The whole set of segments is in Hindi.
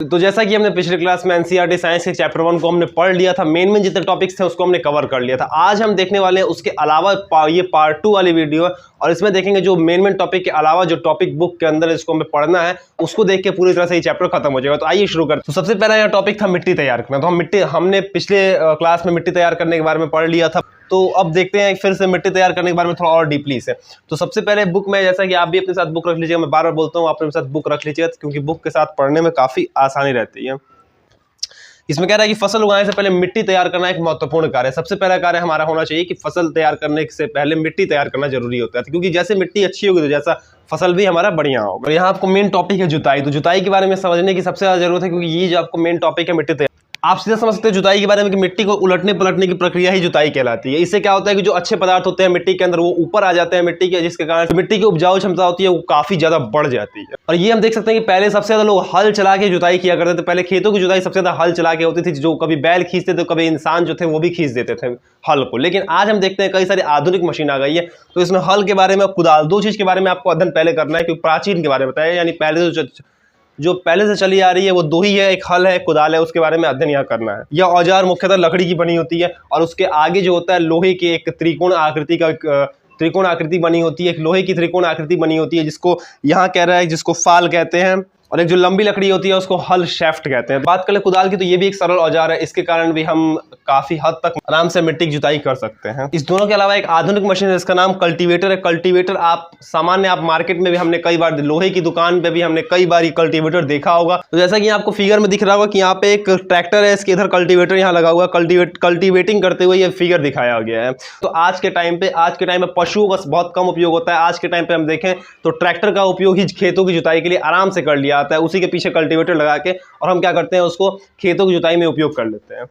तो जैसा कि हमने पिछले क्लास में एनसीईआरटी साइंस के चैप्टर 1 को हमने पढ़ लिया था, मेन जितने टॉपिक्स थे उसको हमने कवर कर लिया था। आज हम देखने वाले हैं उसके अलावा ये पार्ट 2 वाली वीडियो है और इसमें देखेंगे जो मेन टॉपिक के अलावा जो टॉपिक बुक के अंदर इसको हमें पढ़ना है उसको देख के पूरी तरह से ये चैप्टर खत्म हो जाएगा। तो आइए शुरू करते हैं। तो सबसे पहला यह टॉपिक था मिट्टी तैयार करना। तो हमने पिछले क्लास में मिट्टी तैयार करने के बारे में पढ़ लिया था, तो अब देखते हैं फिर से मिट्टी तैयार करने के बारे में थोड़ा और डीपली से। तो सबसे पहले बुक में, जैसा कि आप भी अपने साथ बुक रख लीजिएगा, मैं बार बार बोलता हूँ आप अपने साथ बुक रख लीजिएगा क्योंकि बुक के साथ पढ़ने में काफ़ी आसानी रहती है। इसमें कह रहा है कि फसल उगाने से पहले मिट्टी तैयार करना एक महत्वपूर्ण कार्य है। सबसे पहला कार्य हमारा होना चाहिए कि फसल तैयार करने से पहले मिट्टी तैयार करना जरूरी होता है, क्योंकि जैसे मिट्टी अच्छी होगी तो जैसा फसल भी हमारा बढ़िया होगा। और यहाँ आपको मेन टॉपिक है जुताई। तो जुताई के बारे में समझने की सबसे ज्यादा जरूरत है, क्योंकि ये जो आपको मेन टॉपिक है मिट्टी तैयार। आप सीधा समझ सकते हैं जुताई के बारे में कि मिट्टी को उलटने पलटने की प्रक्रिया ही जुताई कहलाती है। इससे क्या होता है कि जो अच्छे पदार्थ होते हैं मिट्टी के अंदर वो ऊपर आ जाते हैं मिट्टी के, जिसके कारण मिट्टी की उपजाऊ क्षमता होती है वो काफी ज्यादा बढ़ जाती है। और ये हम देख सकते हैं कि पहले सबसे ज्यादा लोग हल चला के जुताई किया करते थे। पहले खेतों की जुताई सबसे ज्यादा हल चला के होती थी, जो कभी बैल खींचते थे, कभी इंसान जो थे वो भी खींच देते थे हल को। लेकिन आज हम देखते हैं कई सारी आधुनिक मशीन आ गई है, तो इसमें हल के बारे में, कुदाल, दो चीज के बारे में आपको अध्ययन पहले करना है, क्योंकि प्राचीन के बारे में बताया, यानी पहले जो पहले से चली आ रही है वो दो ही है, एक हल है, कुदाल है, उसके बारे में अध्ययन यहाँ करना है। यह औजार मुख्यतः लकड़ी की बनी होती है और उसके आगे जो होता है लोहे की एक त्रिकोण आकृति बनी होती है, एक लोहे की त्रिकोण आकृति बनी होती है, जिसको यहाँ कह रहा है जिसको फाल कहते हैं, और एक जो लंबी लकड़ी होती है उसको हल शैफ्ट कहते हैं। बात करें कुदाल की, तो ये भी एक सरल औजार है, इसके कारण भी हम काफी हद तक आराम से मिट्टी की जुताई कर सकते हैं। इस दोनों के अलावा एक आधुनिक मशीन है जिसका नाम कल्टीवेटर है। कल्टीवेटर आप मार्केट में भी हमने कई बार, लोहे की दुकान पे भी हमने कई बार ये कल्टीवेटर देखा होगा। तो जैसा कि आपको फिगर में दिख रहा होगा कि यहाँ पे एक ट्रैक्टर है, इसके इधर कल्टीवेटर यहाँ लगा हुआ है, कल्टीवेटिंग करते हुए ये फिगर दिखाया गया है। तो आज के टाइम में पशुओं का बहुत कम उपयोग होता है। आज के टाइम पे हम देखें तो ट्रैक्टर का उपयोग ही खेतों की जुताई के लिए आराम से कर लिया आता है, उसी के पीछे कल्टीवेटर लगा के, और हम क्या करते हैं उसको खेतों की जुताई में उपयोग कर लेते हैं।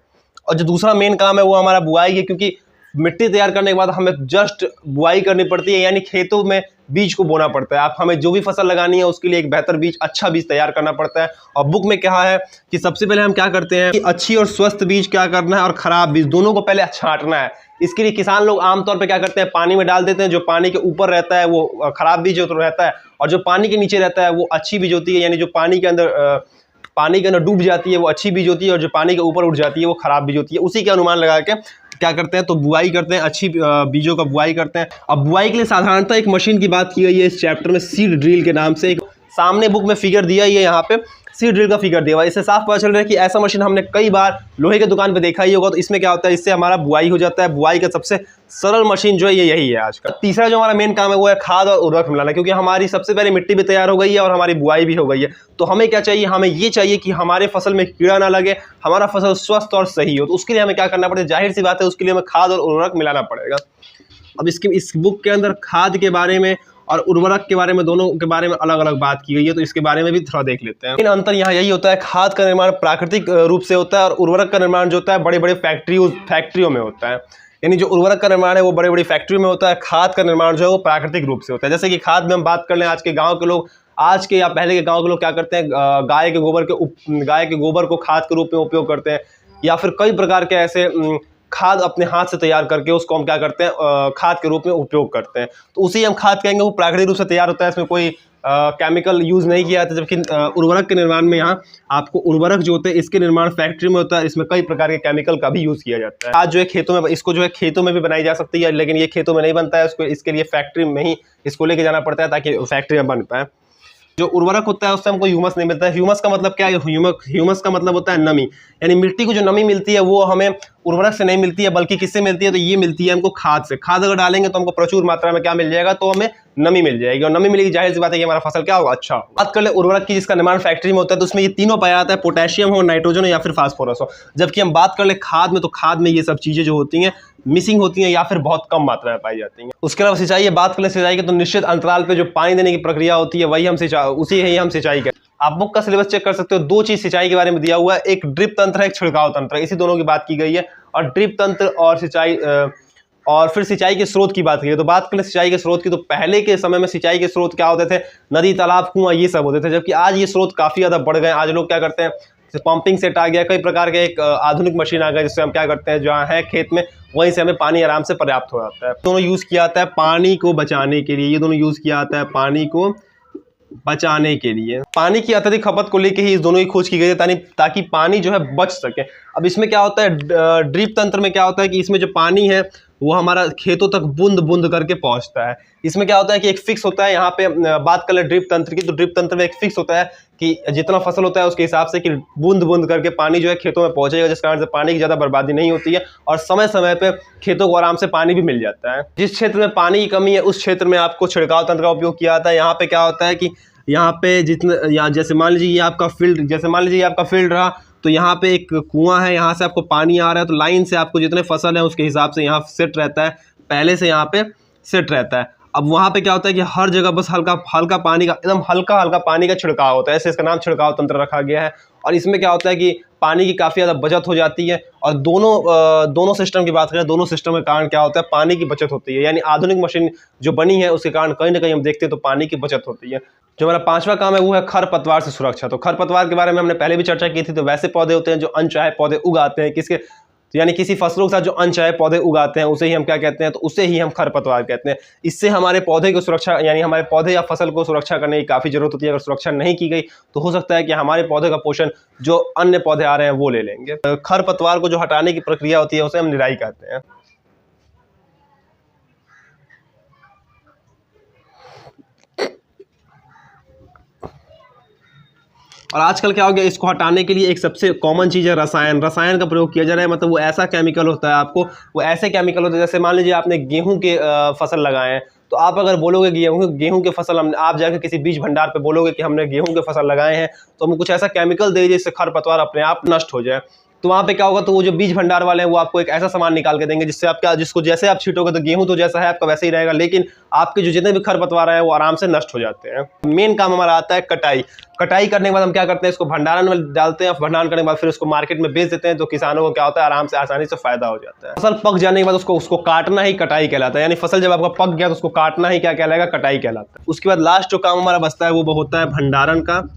और जो दूसरा मेन काम है वो हमारा बुआई है, क्योंकि मिट्टी तैयार करने के बाद हमें जस्ट बुआई करनी पड़ती है, यानी खेतों में बीज को बोना पड़ता है। हमें जो भी फसल लगानी है उसके लिए एक बेहतर बीज, अच्छा बीज तैयार करना पड़ता है। और बुक में कहा है कि सबसे पहले हम क्या करते हैं कि अच्छी और स्वस्थ बीज क्या करना है और खराब बीज दोनों को पहले छांटना है। इसके लिए किसान लोग आमतौर पे क्या करते हैं, पानी में डाल देते हैं। जो पानी के ऊपर रहता है वो खराब बीज जो रहता है, और जो पानी के नीचे रहता है वो अच्छी बीज होती है, यानी जो पानी के अंदर डूब जाती है वो अच्छी बीज होती है, और जो पानी के ऊपर उठ जाती है वो खराब बीज होती है। उसी के अनुमान लगा के क्या करते हैं तो बुआई करते हैं, अच्छी बीजों का बुआई करते हैं। अब बुआई के लिए साधारणतः एक मशीन की बात की गई है इस चैप्टर में, सीड ड्रिल के नाम से। एक सामने बुक में फिगर दिया ही है, यहाँ पे सीड ड्रिल का फिगर दिया हुआ है। इससे साफ पता चल रहा है कि ऐसा मशीन हमने कई बार लोहे के दुकान पे देखा ही होगा। तो इसमें क्या होता है, इससे हमारा बुआई हो जाता है। बुआई का सबसे सरल मशीन जो है ये यही है आज का। तीसरा जो हमारा मेन काम है वो है खाद और उर्वरक मिलाना, क्योंकि हमारी सबसे पहले मिट्टी भी तैयार हो गई है और हमारी बुआई भी हो गई है। तो हमें क्या चाहिए, हमें ये चाहिए कि हमारे फसल में कीड़ा ना लगे, हमारा फसल स्वस्थ और सही हो। तो उसके लिए हमें क्या करना पड़ेगा, जाहिर सी बात है उसके लिए हमें खाद और उर्वरक मिलाना पड़ेगा। अब इस बुक के अंदर खाद के बारे में और उर्वरक के बारे में, दोनों के बारे में अलग अलग बात की गई है, तो इसके बारे में भी थोड़ा देख लेते हैं। लेकिन अंतर यहाँ यही होता है, खाद का निर्माण प्राकृतिक रूप से होता है और उर्वरक का निर्माण जो होता है बड़े बड़े फैक्ट्रियों में होता है। यानी जो उर्वरक का निर्माण है वो बड़े बड़ी फैक्ट्रियों में होता है, खाद का निर्माण जो है वो प्राकृतिक रूप से होता है। जैसे कि खाद में हम बात कर लें, आज के गाँव के लोग, आज के या पहले के गाँव के लोग क्या करते हैं, गाय के गोबर को खाद के रूप में उपयोग करते हैं, या फिर कई प्रकार के ऐसे खाद अपने हाथ से तैयार करके उसको हम क्या करते हैं, खाद के रूप में उपयोग करते हैं। तो उसी हम खाद कहेंगे, वो प्राकृतिक रूप से तैयार होता है, इसमें कोई केमिकल यूज नहीं किया जाता। जबकि उर्वरक के निर्माण में यहाँ आपको उर्वरक जो होते हैं इसके निर्माण फैक्ट्री में होता है, इसमें कई प्रकार के केमिकल का भी यूज किया जाता है। आज जो है खेतों में, इसको जो है खेतों में भी बनाई जा सकती है, लेकिन ये खेतों में नहीं बनता है, इसके लिए फैक्ट्री में ही इसको लेके जाना पड़ता है ताकि फैक्ट्री में बन पाए। जो उर्वरक होता है उससे हमको ह्यूमस नहीं मिलता है। ह्यूमस का मतलब क्या है, ह्यूमस का मतलब होता है नमी, यानी मिट्टी को जो नमी मिलती है वो हमें उर्वरक से नहीं मिलती है, बल्कि किससे मिलती है, तो ये मिलती है हमको खाद से। खाद अगर डालेंगे तो हमको प्रचुर मात्रा में क्या मिल जाएगा, तो हमें नमी मिल जाएगी, और नमी मिलेगी, जाहिर सी बात है कि हमारा फसल क्या होगा, अच्छा होगा। बात कर ले उर्वरक की जिसका निर्माण फैक्ट्री में होता है, तो उसमें ये तीनों पाया जाता है, पोटेशियम हो, नाइट्रोजन हो या फिर फास्फोरस हो। जबकि हम बात कर ले खाद में, तो खाद में ये सब चीजें जो होती हैं मिसिंग होती हैं या फिर बहुत कम मात्रा में पाई जाती हैं। उसके अलावा सिंचाई, बात करें सिंचाई की, तो निश्चित अंतराल पे जो पानी देने की प्रक्रिया होती है वही हम सिंचाई करते हैं। आप बुक का सिलेबस चेक कर सकते हो, दो चीज सिंचाई के बारे में दिया हुआ है, एक ड्रिप तंत्र है, एक छिड़काव तंत्र है, इसी दोनों की बात की गई है। और ड्रिप तंत्र और सिंचाई और फिर सिंचाई के स्रोत की बात की, तो बात करें सिंचाई के स्रोत की, तो पहले के समय में सिंचाई के स्रोत क्या होते थे, नदी, तालाब, कुआं, ये सब होते थे। जबकि आज ये स्रोत काफी ज्यादा बढ़ गए। आज लोग क्या करते हैं, पंपिंग सेट आ गया, कई प्रकार के एक आधुनिक मशीन आ गया, जिससे हम क्या करते हैं, जहाँ है खेत में वहीं से हमें पानी आराम से पर्याप्त हो जाता है। दोनों यूज किया जाता है पानी को बचाने के लिए, ये दोनों यूज किया जाता है पानी को बचाने के लिए। पानी की अत्यधिक खपत को लेकर ही इस दोनों की खोज की गई है, ताकि पानी जो है बच सके। अब इसमें क्या होता है, ड्रिप तंत्र में क्या होता है कि इसमें जो पानी है वो हमारा खेतों तक बूंद बूंद करके पहुंचता है। इसमें क्या होता है कि एक फिक्स होता है, यहाँ पे बात कर ले ड्रिप तंत्र की, तो ड्रिप तंत्र में एक फिक्स होता है कि जितना फसल होता है उसके हिसाब से कि बूंद बूंद करके पानी जो है खेतों में पहुंचेगा, जिस कारण से पानी की ज़्यादा बर्बादी नहीं होती है और समय समय पे खेतों को आराम से पानी भी मिल जाता है। जिस क्षेत्र में पानी की कमी है उस क्षेत्र में आपको छिड़काव तंत्र का उपयोग किया जाता है। यहाँ पे क्या होता है कि यहाँ पे यहाँ जैसे मान लीजिए ये आपका फील्ड, जैसे मान लीजिए आपका फील्ड रहा, तो यहाँ पे एक कुआं है, यहाँ से आपको पानी आ रहा है, तो लाइन से आपको जितने फसल है उसके हिसाब से यहाँ सेट रहता है, पहले से यहाँ पे सेट रहता है। अब वहाँ पे क्या होता है कि हर जगह बस हल्का हल्का पानी का, एकदम हल्का हल्का पानी का छिड़काव होता है, ऐसे इसका नाम छिड़काव तंत्र रखा गया है। और इसमें क्या होता है कि पानी की काफ़ी ज़्यादा बचत हो जाती है। और दोनों सिस्टम की बात करें, दोनों सिस्टम के कारण क्या होता है, पानी की बचत होती है। यानी आधुनिक मशीन जो बनी है उसके कारण कहीं ना कहीं हम देखते हैं तो पानी की बचत होती है। जो हमारा पांचवा काम है वो है खरपतवार से सुरक्षा। तो खरपतवार के बारे में हमने पहले भी चर्चा की थी। तो वैसे पौधे होते हैं जो अनचाहे पौधे उगाते हैं, किसके, यानी किसी फसलों के साथ जो अनचाहे पौधे उगाते हैं उसे ही हम क्या कहते हैं, तो उसे ही हम खरपतवार कहते हैं। इससे हमारे पौधे की सुरक्षा, यानी हमारे पौधे या फसल को सुरक्षा करने की काफ़ी जरूरत होती है। अगर सुरक्षा नहीं की गई तो हो सकता है कि हमारे पौधे का पोषण जो अन्य पौधे आ रहे हैं वो ले लेंगे। खरपतवार को जो हटाने की प्रक्रिया होती है उसे हम निराई कहते हैं। और आजकल क्या हो गया, इसको हटाने के लिए एक सबसे कॉमन चीज़ है रसायन। रसायन का प्रयोग किया जा रहा है। मतलब वो ऐसा केमिकल होता है, आपको वो ऐसे केमिकल होते हैं, जैसे मान लीजिए आपने गेहूं के फसल लगाए हैं, तो आप अगर बोलोगे गेहूं के फसल आप जाकर किसी बीज भंडार पे बोलोगे कि हमने गेहूं के फसल लगाए हैं, तो हम कुछ ऐसा केमिकल दे जिससे खरपतवार अपने आप नष्ट हो जाए। तो वहाँ पे क्या होगा, तो वो जो बीज भंडार वाले हैं वो आपको एक ऐसा सामान निकाल के देंगे जिससे आप जिसको जैसे आप छीटोगे तो गेहूं तो जैसा है आपका वैसे ही रहेगा, लेकिन आपके जो जितने भी खरपतवार है वो आराम से नष्ट हो जाते हैं। मेन काम हमारा आता है कटाई। कटाई करने के बाद हम क्या करते हैं, इसको भंडारण में डालते हैं। भंडारण करने के बाद फिर उसको मार्केट में बेच देते हैं। तो किसानों को क्या होता है, आराम से आसानी से फायदा हो जाता है। फसल पक जाने के बाद उसको काटना ही कटाई कहलाता है। यानी फसल जब आपका पक गया तो उसको काटना ही क्या कहलाएगा, कटाई कहलाता है। उसके बाद लास्ट जो काम हमारा बचता है वो होता है भंडारण का।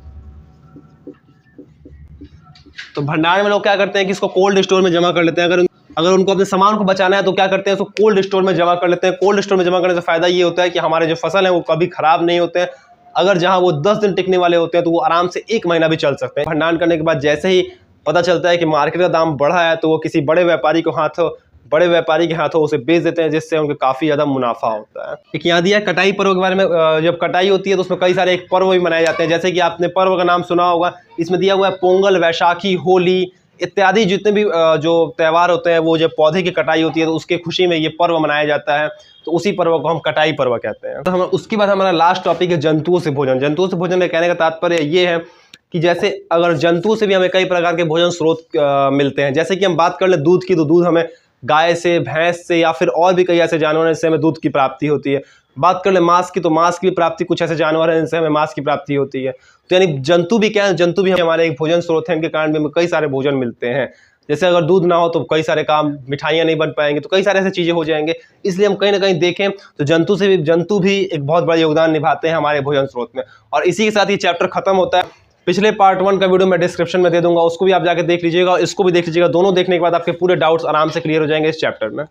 तो भंडारण में लोग क्या करते हैं कि इसको कोल्ड स्टोर में जमा कर लेते हैं। अगर उनको अपने सामान को बचाना है तो क्या करते हैं, इसको कोल्ड स्टोर में जमा कर लेते हैं। कोल्ड स्टोर में जमा करने से फायदा ये होता है कि हमारे जो फसल है वो कभी खराब नहीं होते हैं। अगर जहां वो 10 दिन टिकने वाले होते हैं तो वो आराम से 1 महीना भी चल सकते हैं। भंडारण करने के बाद जैसे ही पता चलता है कि मार्केट का दाम बढ़ा है तो वो किसी बड़े व्यापारी के हाथों उसे बेच देते हैं, जिससे उनको काफी ज्यादा मुनाफा होता है। एक यहाँ दिया कटाई पर्व के बारे में। जब कटाई होती है तो उसमें कई सारे एक पर्व भी मनाए जाते हैं। जैसे कि आपने पर्व का नाम सुना होगा, इसमें दिया हुआ है पोंगल, वैशाखी, होली इत्यादि जितने भी जो त्यौहार होते हैं, वो जब पौधे की कटाई होती है तो उसके खुशी में ये पर्व मनाया जाता है। तो उसी पर्व को हम कटाई पर्व कहते हैं। तो हम उसके बाद हमारा लास्ट टॉपिक है जंतुओं से भोजन। जंतुओं से भोजन कहने का तात्पर्य ये है कि जैसे अगर जंतुओं से भी हमें कई प्रकार के भोजन स्रोत मिलते हैं। जैसे कि हम बात कर ले दूध की, तो दूध हमें गाय से, भैंस से या फिर और भी कई ऐसे जानवर हैं जिससे हमें दूध की प्राप्ति होती है। बात कर ले मांस की, तो मांस की प्राप्ति कुछ ऐसे जानवर हैं जिनसे हमें मांस की प्राप्ति होती है। तो यानी जंतु भी क्या है, जंतु भी हमारे एक भोजन स्रोत हैं। इनके कारण भी हमें कई सारे भोजन मिलते हैं। जैसे अगर दूध ना हो तो कई सारे काम, मिठाइयाँ नहीं बन पाएंगे, तो कई सारे ऐसे चीज़ें हो जाएंगे। इसलिए हम कहीं ना कहीं देखें तो जंतु भी एक बहुत बड़ा योगदान निभाते हैं हमारे भोजन स्रोत में। और इसी के साथ ये चैप्टर खत्म होता है। पिछले पार्ट 1 का वीडियो मैं डिस्क्रिप्शन में दे दूंगा, उसको भी आप जाके देख लीजिएगा और इसको भी देख लीजिएगा। दोनों देखने के बाद आपके पूरे डाउट्स आराम से क्लियर हो जाएंगे इस चैप्टर में।